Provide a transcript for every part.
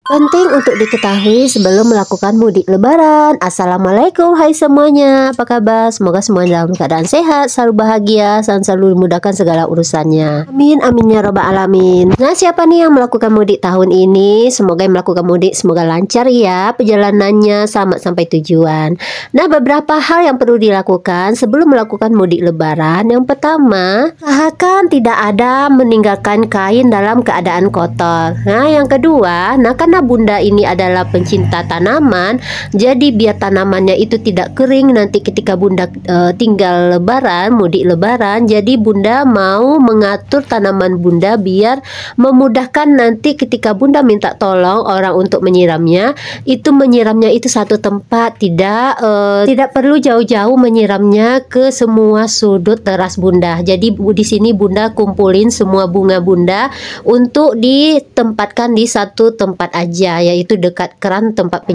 Penting untuk diketahui sebelum melakukan mudik lebaran. Assalamualaikum, hai semuanya. Apa kabar? Semoga semua dalam keadaan sehat, selalu bahagia, dan selalu dimudahkan segala urusannya. Amin, amin ya robbal alamin. Nah, siapa nih yang melakukan mudik tahun ini? Semoga yang melakukan mudik semoga lancar ya perjalanannya, selamat sampai tujuan. Nah, beberapa hal yang perlu dilakukan sebelum melakukan mudik lebaran. Yang pertama, usahakan tidak ada meninggalkan kain dalam keadaan kotor. Nah, yang kedua, karena bunda ini adalah pencinta tanaman, jadi biar tanamannya itu tidak kering nanti ketika bunda tinggal lebaran, mudik lebaran, jadi bunda mau mengatur tanaman bunda biar memudahkan nanti ketika bunda minta tolong orang untuk menyiramnya itu satu tempat, tidak perlu jauh-jauh menyiramnya ke semua sudut teras bunda. Jadi di sini bunda kumpulin semua bunga bunda untuk ditempatkan di satu tempat aja, yaitu dekat keran tempat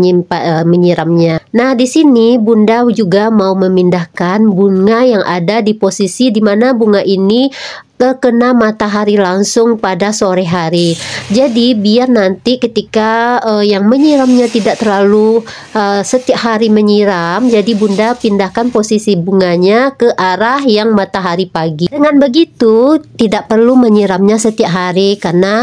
menyiramnya. Nah, di sini bunda juga mau memindahkan bunga yang ada di posisi di mana bunga ini terkena matahari langsung pada sore hari. Jadi biar nanti ketika yang menyiramnya tidak terlalu setiap hari menyiram, jadi bunda pindahkan posisi bunganya ke arah yang matahari pagi. Dengan begitu tidak perlu menyiramnya setiap hari karena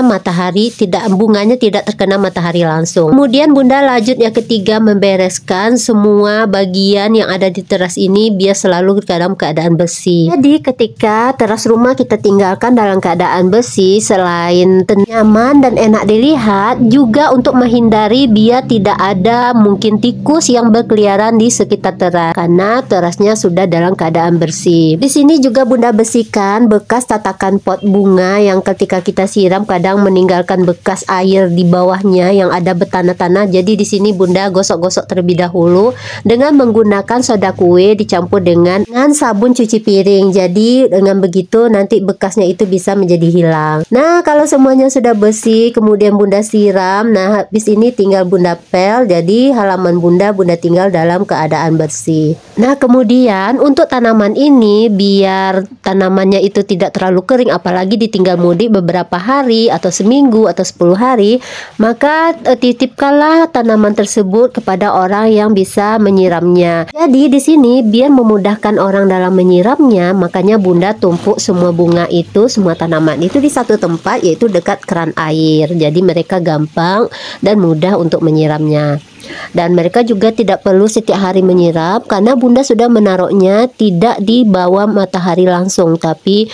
bunganya tidak terkena matahari langsung. Kemudian bunda lanjut yang ketiga, membereskan semua bagian yang ada di teras ini biar selalu dalam keadaan bersih. Jadi ketika teras rumah kita tinggalkan dalam keadaan bersih, selain nyaman dan enak dilihat, juga untuk menghindari biar tidak ada mungkin tikus yang berkeliaran di sekitar teras karena terasnya sudah dalam keadaan bersih. Di sini juga bunda bersihkan bekas tatakan pot bunga yang ketika kita siram kadang meninggalkan bekas air di bawahnya yang ada bertanah-tanah. Jadi di sini bunda gosok-gosok terlebih dahulu dengan menggunakan soda kue dicampur dengan sabun cuci piring. Jadi dengan begitu nanti bekasnya itu bisa menjadi hilang. Nah, kalau semuanya sudah bersih kemudian bunda siram, nah habis ini tinggal bunda pel, jadi halaman bunda tinggal dalam keadaan bersih. Nah, kemudian untuk tanaman ini biar tanamannya itu tidak terlalu kering apalagi ditinggal mudik beberapa hari atau seminggu atau 10 hari, maka titipkanlah tanaman tersebut kepada orang yang bisa menyiramnya. Jadi di sini biar memudahkan orang dalam menyiramnya, makanya bunda tumpuk semua bunga itu, semua tanaman itu di satu tempat, yaitu dekat keran air. Jadi mereka gampang dan mudah untuk menyiramnya. Dan mereka juga tidak perlu setiap hari menyiram karena bunda sudah menaruhnya tidak di bawah matahari langsung, tapi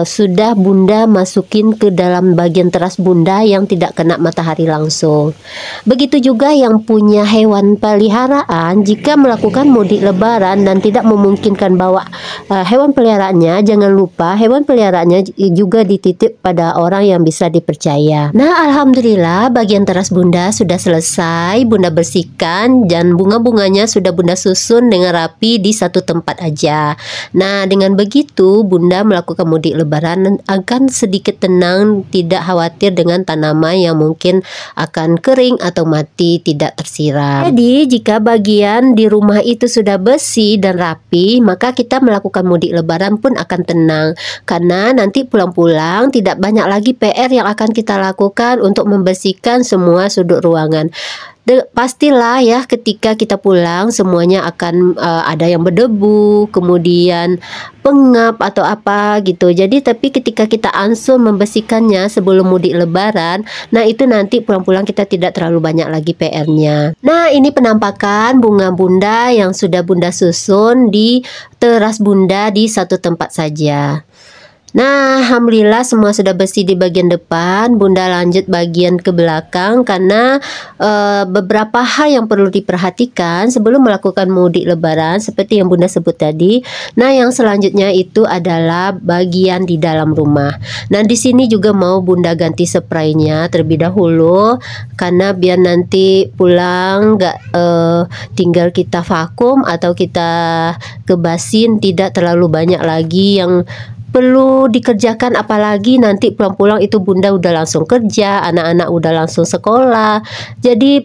sudah bunda masukin ke dalam bagian teras bunda yang tidak kena matahari langsung. Begitu juga yang punya hewan peliharaan, jika melakukan mudik lebaran dan tidak memungkinkan bawa hewan peliharaannya, jangan lupa hewan peliharaannya juga dititip pada orang yang bisa dipercaya. Nah, alhamdulillah bagian teras bunda sudah selesai bunda bersihkan dan bunga-bunganya sudah bunda susun dengan rapi di satu tempat aja. Nah, dengan begitu bunda melakukan mudik lebaran akan sedikit tenang, tidak khawatir dengan tanaman yang mungkin akan kering atau mati tidak tersiram. Jadi jika bagian di rumah itu sudah bersih dan rapi, maka kita melakukan mudik lebaran pun akan tenang karena nanti pulang-pulang tidak banyak lagi PR yang akan kita lakukan untuk membersihkan semua sudut ruangan. Pastilah ya ketika kita pulang semuanya akan ada yang berdebu, kemudian pengap atau apa gitu. Jadi tapi ketika kita ansur membersihkannya sebelum mudik lebaran, nah itu nanti pulang-pulang kita tidak terlalu banyak lagi PR-nya. Nah, ini penampakan bunga bunda yang sudah bunda susun di teras bunda di satu tempat saja. Nah, alhamdulillah semua sudah bersih di bagian depan. Bunda lanjut bagian ke belakang karena beberapa hal yang perlu diperhatikan sebelum melakukan mudik lebaran seperti yang bunda sebut tadi. Nah, yang selanjutnya itu adalah bagian di dalam rumah. Nah, di sini juga mau bunda ganti spraynya terlebih dahulu karena biar nanti pulang nggak tinggal kita vakum atau kita kebasin, tidak terlalu banyak lagi yang perlu dikerjakan, apalagi nanti pulang-pulang itu bunda udah langsung kerja, anak-anak udah langsung sekolah. Jadi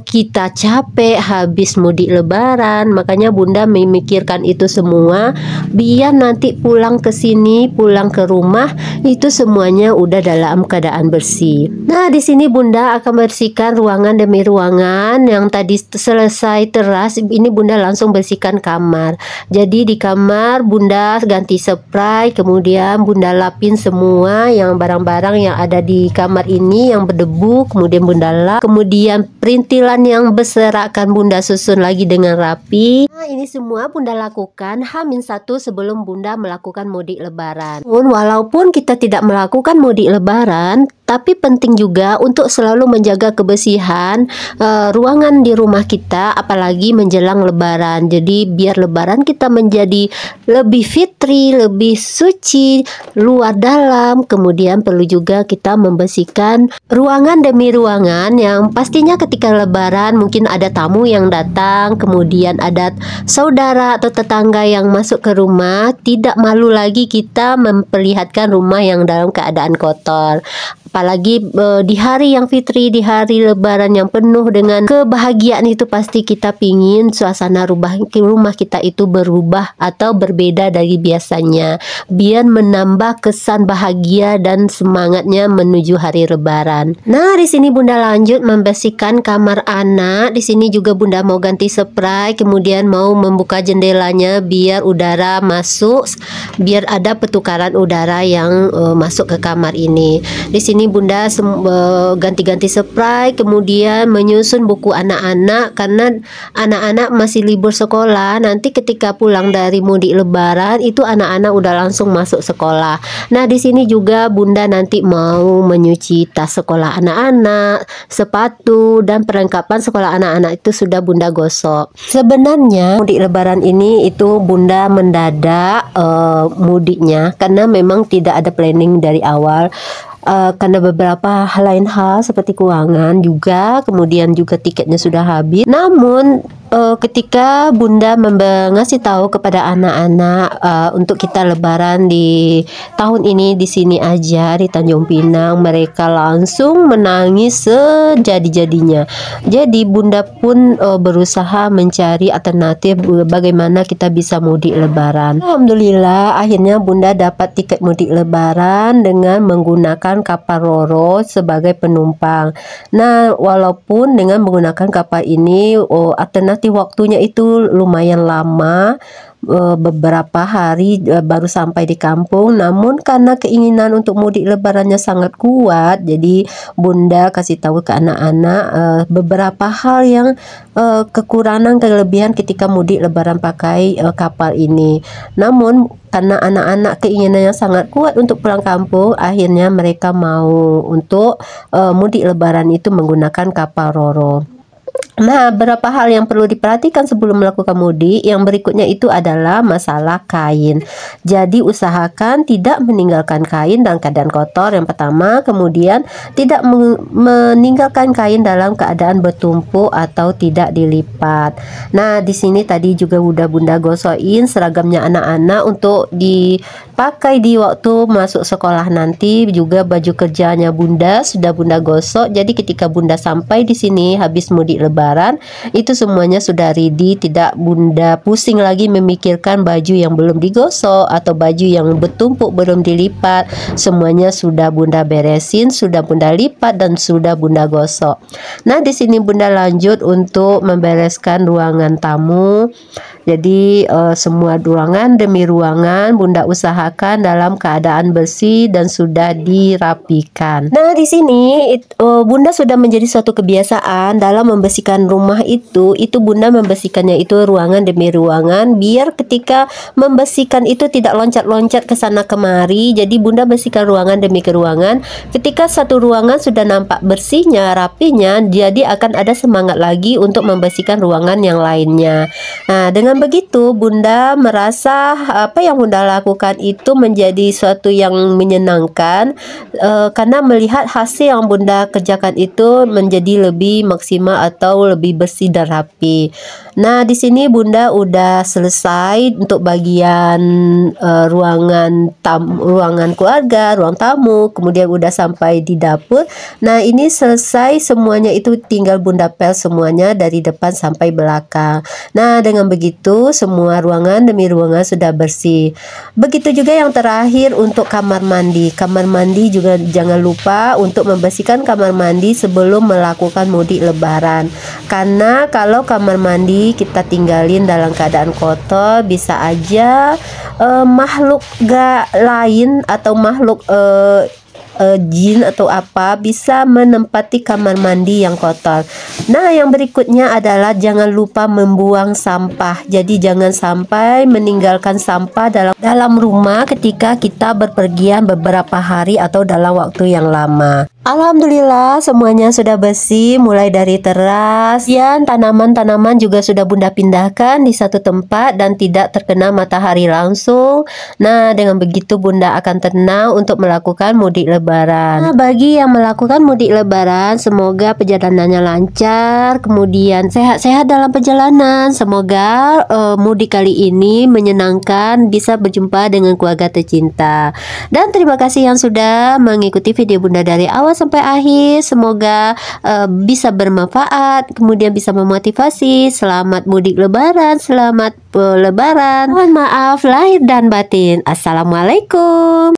kita capek habis mudik lebaran, makanya Bunda memikirkan itu semua biar nanti pulang ke sini, pulang ke rumah itu semuanya udah dalam keadaan bersih. Nah, di sini Bunda akan bersihkan ruangan demi ruangan. Yang tadi selesai teras, ini Bunda langsung bersihkan kamar. Jadi di kamar Bunda ganti spray, kemudian Bunda lapin semua yang barang-barang yang ada di kamar ini yang berdebu, kemudian Bunda lap, kemudian perintilan yang berserakan Bunda susun lagi dengan rapi. Nah, ini semua Bunda lakukan H-1 sebelum Bunda melakukan mudik lebaran. Walaupun kita tidak melakukan mudik lebaran, tapi penting juga untuk selalu menjaga kebersihan ruangan di rumah kita, apalagi menjelang lebaran. Jadi biar lebaran kita menjadi lebih fitri, lebih suci, luar dalam. Kemudian perlu juga kita membersihkan ruangan demi ruangan yang pastinya ketika lebaran mungkin ada tamu yang datang, kemudian ada saudara atau tetangga yang masuk ke rumah. Tidak malu lagi kita memperlihatkan rumah yang dalam keadaan kotor. Apalagi di hari yang fitri, di hari lebaran yang penuh dengan kebahagiaan, itu pasti kita pingin suasana rumah kita itu berubah atau berbeda dari biasanya, biar menambah kesan bahagia dan semangatnya menuju hari lebaran. Nah, di sini Bunda lanjut membersihkan kamar anak. Di sini juga Bunda mau ganti spray, kemudian mau membuka jendelanya biar udara masuk, biar ada pertukaran udara yang masuk ke kamar ini. Di sini Bunda ganti-ganti spray, kemudian menyusun buku anak-anak karena anak-anak masih libur sekolah. Nanti ketika pulang dari mudik lebaran itu anak-anak udah langsung masuk sekolah. Nah, di sini juga Bunda nanti mau menyuci tas sekolah anak-anak, sepatu dan perlengkapan sekolah anak-anak itu sudah Bunda gosok. Sebenarnya mudik lebaran ini itu Bunda mendadak mudiknya karena memang tidak ada planning dari awal. Karena beberapa lain hal seperti keuangan juga, kemudian juga tiketnya sudah habis. Namun ketika Bunda ngasih tahu kepada anak-anak untuk kita lebaran di tahun ini di sini aja di Tanjung Pinang, mereka langsung menangis sejadi-jadinya. Jadi Bunda pun berusaha mencari alternatif bagaimana kita bisa mudik lebaran. Alhamdulillah akhirnya Bunda dapat tiket mudik lebaran dengan menggunakan kapal Roro sebagai penumpang. Nah, walaupun dengan menggunakan kapal ini alternatif waktunya itu lumayan lama, beberapa hari baru sampai di kampung. Namun karena keinginan untuk mudik lebarannya sangat kuat, jadi Bunda kasih tahu ke anak-anak beberapa hal yang kekurangan kelebihan ketika mudik lebaran pakai kapal ini. Namun karena anak-anak keinginannya sangat kuat untuk pulang kampung, akhirnya mereka mau untuk mudik lebaran itu menggunakan kapal Roro. Nah, beberapa hal yang perlu diperhatikan sebelum melakukan mudik yang berikutnya itu adalah masalah kain. Jadi usahakan tidak meninggalkan kain dalam keadaan kotor yang pertama, kemudian tidak meninggalkan kain dalam keadaan bertumpuk atau tidak dilipat. Nah, di sini tadi juga udah Bunda gosokin seragamnya anak-anak untuk dipakai di waktu masuk sekolah nanti. Juga baju kerjanya Bunda sudah Bunda gosok. Jadi ketika Bunda sampai di sini habis mudik lebaran, itu semuanya sudah ready, tidak Bunda pusing lagi memikirkan baju yang belum digosok atau baju yang bertumpuk belum dilipat. Semuanya sudah Bunda beresin, sudah Bunda lipat dan sudah Bunda gosok. Nah, di sini Bunda lanjut untuk membereskan ruangan tamu. Jadi semua ruangan demi ruangan Bunda usahakan dalam keadaan bersih dan sudah dirapikan. Nah, di sini Bunda sudah menjadi suatu kebiasaan dalam membersihkan rumah itu Bunda membersihkannya itu ruangan demi ruangan, biar ketika membersihkan itu tidak loncat-loncat ke sana kemari. Jadi Bunda bersihkan ruangan demi ruangan. Ketika satu ruangan sudah nampak bersihnya, rapinya, jadi akan ada semangat lagi untuk membersihkan ruangan yang lainnya. Nah, dengan begitu Bunda merasa apa yang Bunda lakukan itu menjadi suatu yang menyenangkan, karena melihat hasil yang Bunda kerjakan itu menjadi lebih maksimal atau lebih bersih dan rapi. Nah, di sini Bunda udah selesai untuk bagian ruangan keluarga, ruang tamu, kemudian udah sampai di dapur. Nah, ini selesai semuanya, itu tinggal Bunda pel semuanya dari depan sampai belakang. Nah, dengan begitu semua ruangan demi ruangan sudah bersih. Begitu juga yang terakhir untuk kamar mandi. Kamar mandi juga jangan lupa untuk membersihkan kamar mandi sebelum melakukan mudik lebaran. Karena kalau kamar mandi kita tinggalin dalam keadaan kotor, bisa aja makhluk lain atau makhluk jin atau apa bisa menempati kamar mandi yang kotor. Nah, yang berikutnya adalah jangan lupa membuang sampah. Jadi jangan sampai meninggalkan sampah dalam rumah ketika kita berpergian beberapa hari atau dalam waktu yang lama. Alhamdulillah semuanya sudah bersih, mulai dari teras dan tanaman-tanaman juga sudah Bunda pindahkan di satu tempat dan tidak terkena matahari langsung. Nah, dengan begitu Bunda akan tenang untuk melakukan mudik lebaran. Nah, bagi yang melakukan mudik lebaran, semoga perjalanannya lancar, kemudian sehat-sehat dalam perjalanan. Semoga mudik kali ini menyenangkan, bisa berjumpa dengan keluarga tercinta. Dan terima kasih yang sudah mengikuti video Bunda dari awal sampai akhir. Semoga bisa bermanfaat, kemudian bisa memotivasi. Selamat mudik lebaran, selamat lebaran. Mohon maaf lahir dan batin. Assalamualaikum.